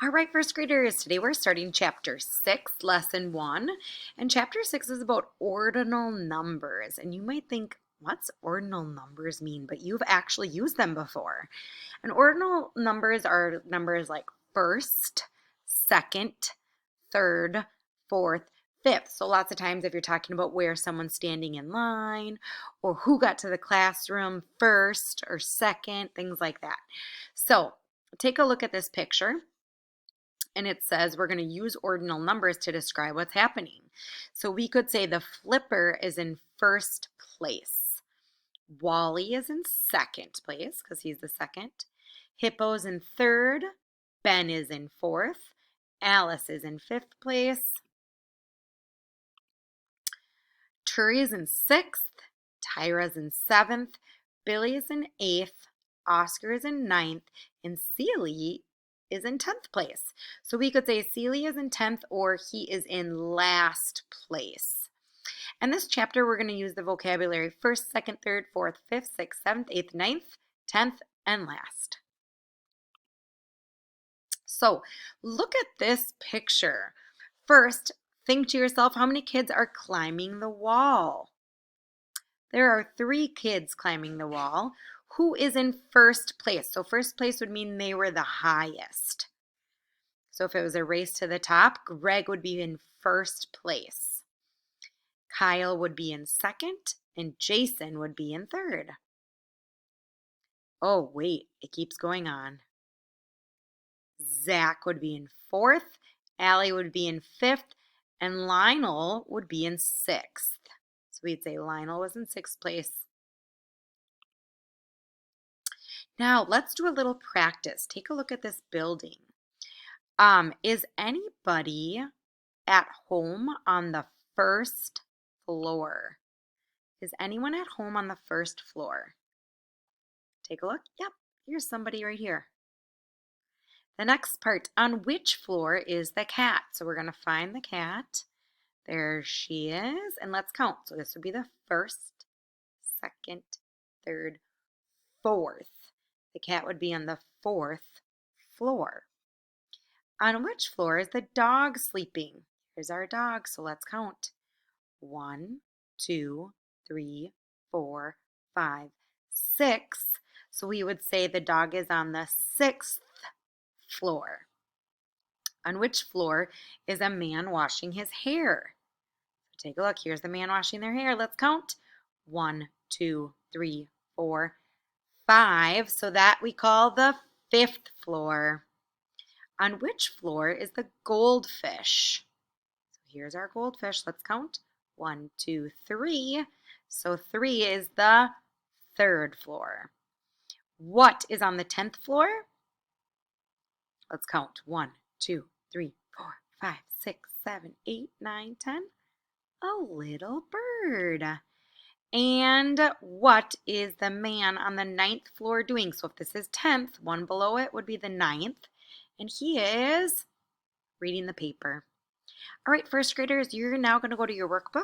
All right, first graders, today we're starting chapter 6, lesson 1. And chapter 6 is about ordinal numbers. And you might think, what's ordinal numbers mean? But you've actually used them before. And ordinal numbers are numbers like first, second, third, fourth, fifth. So lots of times if you're talking about where someone's standing in line or who got to the classroom first or second, things like that. So take a look at this picture. And it says we're going to use ordinal numbers to describe what's happening. So we could say the flipper is in first place. Wally is in second place because he's the second. Hippo's in third. Ben is in fourth. Alice is in fifth place. Turi is in sixth. Tyra's in seventh. Billy is in eighth. Oscar is in ninth. And Seely is in 10th place. So we could say Seely is in 10th or he is in last place. And this chapter we're going to use the vocabulary first, second, third, fourth, fifth, sixth, seventh, eighth, ninth, 10th, and last. So look at this picture. First, think to yourself, how many kids are climbing the wall? There are 3 kids climbing the wall. Who is in first place? So first place would mean they were the highest. So if it was a race to the top, Greg would be in first place. Kyle would be in second, and Jason would be in third. Oh, wait, it keeps going on. Zach would be in fourth, Allie would be in fifth, and Lionel would be in sixth. So we'd say Lionel was in sixth place. Now, let's do a little practice. Take a look at this building. Is anybody at home on the first floor? Is anyone at home on the first floor? Take a look. Yep, here's somebody right here. The next part, on which floor is the cat? So we're going to find the cat. There she is. And let's count. So this would be the first, second, third, fourth. The cat would be on the 4th floor. On which floor is the dog sleeping? Here's our dog, so let's count. 1, 2, 3, 4, 5, 6. So we would say the dog is on the 6th floor. On which floor is a man washing his hair? Take a look. Here's the man washing their hair. Let's count. 1, 2, 3, 4, 5. So that we call the 5th floor. On which floor is the goldfish? So here's our goldfish. Let's count. 1, 2, 3. So 3 is the 3rd floor. What is on the 10th floor? Let's count. 1, 2, 3, 4, 5, 6, 7, 8, 9, 10. A little bird. And what is the man on the 9th floor doing? So if this is 10th, one below it would be the 9th. And he is reading the paper. All right, first graders, you're now going to go to your workbook